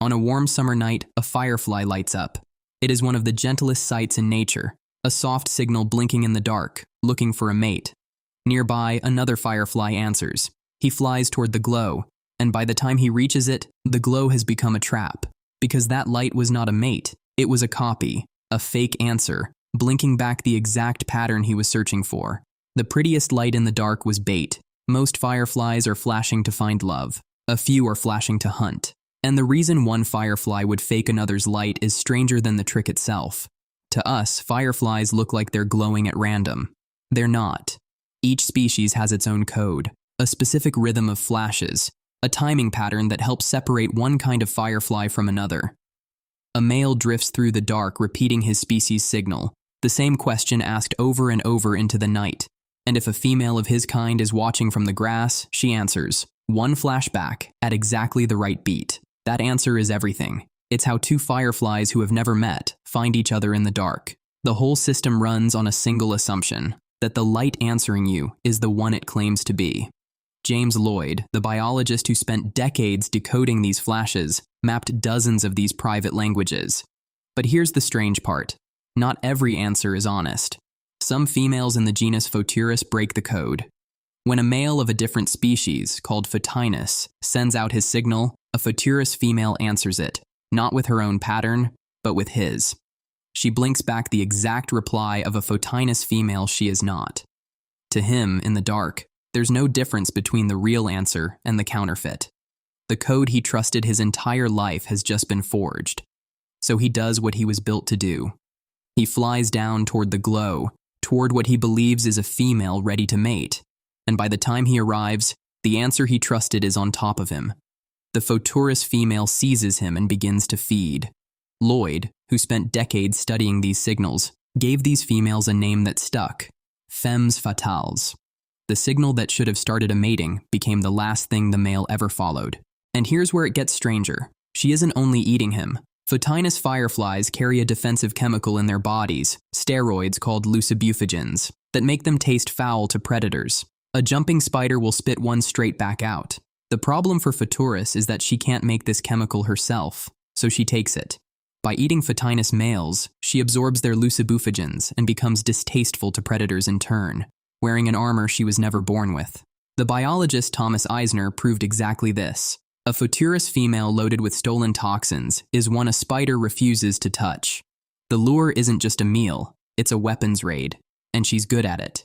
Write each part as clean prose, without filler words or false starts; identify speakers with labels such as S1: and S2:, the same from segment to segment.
S1: On a warm summer night, a firefly lights up. It is one of the gentlest sights in nature, a soft signal blinking in the dark, looking for a mate. Nearby, another firefly answers. He flies toward the glow, and by the time he reaches it, the glow has become a trap. Because that light was not a mate, it was a copy, a fake answer, blinking back the exact pattern he was searching for. The prettiest light in the dark was bait. Most fireflies are flashing to find love. A few are flashing to hunt. And the reason one firefly would fake another's light is stranger than the trick itself. To us, fireflies look like they're glowing at random. They're not. Each species has its own code, a specific rhythm of flashes, a timing pattern that helps separate one kind of firefly from another. A male drifts through the dark repeating his species' signal, the same question asked over and over into the night. And if a female of his kind is watching from the grass, she answers, one flashback, at exactly the right beat. That answer is everything. It's how two fireflies who have never met find each other in the dark. The whole system runs on a single assumption, that the light answering you is the one it claims to be. James Lloyd, the biologist who spent decades decoding these flashes, mapped dozens of these private languages. But here's the strange part. Not every answer is honest. Some females in the genus Photuris break the code. When a male of a different species, called Photinus, sends out his signal, a Photuris female answers it, not with her own pattern, but with his. She blinks back the exact reply of a Photinus female she is not. To him, in the dark, there's no difference between the real answer and the counterfeit. The code he trusted his entire life has just been forged. So he does what he was built to do. He flies down toward the glow, toward what he believes is a female ready to mate. And by the time he arrives, the answer he trusted is on top of him. The Photuris female seizes him and begins to feed. Lloyd, who spent decades studying these signals, gave these females a name that stuck, Femmes Fatales. The signal that should have started a mating became the last thing the male ever followed. And here's where it gets stranger. She isn't only eating him. Photinus fireflies carry a defensive chemical in their bodies, steroids called lucibuphigins, that make them taste foul to predators. A jumping spider will spit one straight back out. The problem for Photuris is that she can't make this chemical herself, so she takes it. By eating Photinus males, she absorbs their lucibuphigins and becomes distasteful to predators in turn, wearing an armor she was never born with. The biologist Thomas Eisner proved exactly this. A Photuris female loaded with stolen toxins is one a spider refuses to touch. The lure isn't just a meal, it's a weapons raid, and she's good at it.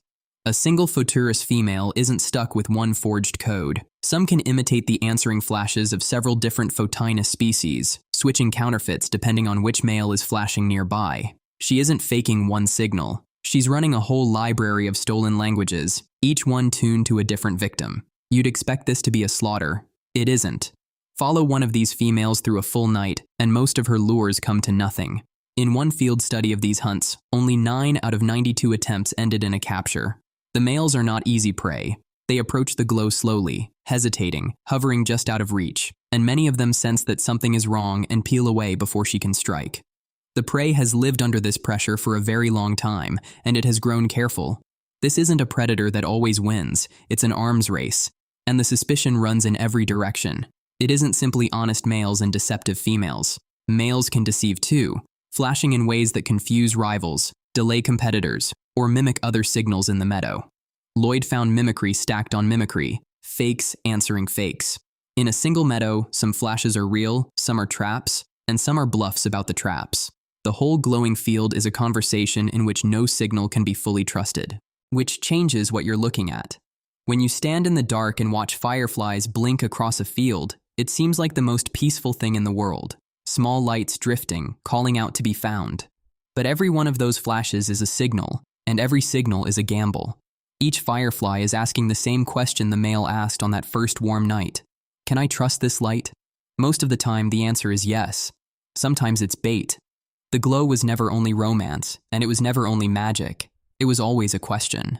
S1: A single Photuris female isn't stuck with one forged code. Some can imitate the answering flashes of several different Photinus species, switching counterfeits depending on which male is flashing nearby. She isn't faking one signal. She's running a whole library of stolen languages, each one tuned to a different victim. You'd expect this to be a slaughter. It isn't. Follow one of these females through a full night, and most of her lures come to nothing. In one field study of these hunts, only 9 out of 92 attempts ended in a capture. The males are not easy prey. They approach the glow slowly, hesitating, hovering just out of reach, and many of them sense that something is wrong and peel away before she can strike. The prey has lived under this pressure for a very long time, and it has grown careful. This isn't a predator that always wins, it's an arms race, and the suspicion runs in every direction. It isn't simply honest males and deceptive females. Males can deceive too, flashing in ways that confuse rivals, delay competitors, or mimic other signals in the meadow. Lloyd found mimicry stacked on mimicry, fakes answering fakes. In a single meadow, some flashes are real, some are traps, and some are bluffs about the traps. The whole glowing field is a conversation in which no signal can be fully trusted, which changes what you're looking at. When you stand in the dark and watch fireflies blink across a field, it seems like the most peaceful thing in the world. Small lights drifting, calling out to be found. But every one of those flashes is a signal, and every signal is a gamble. Each firefly is asking the same question the male asked on that first warm night. Can I trust this light? Most of the time, the answer is yes. Sometimes it's bait. The glow was never only romance, and it was never only magic. It was always a question.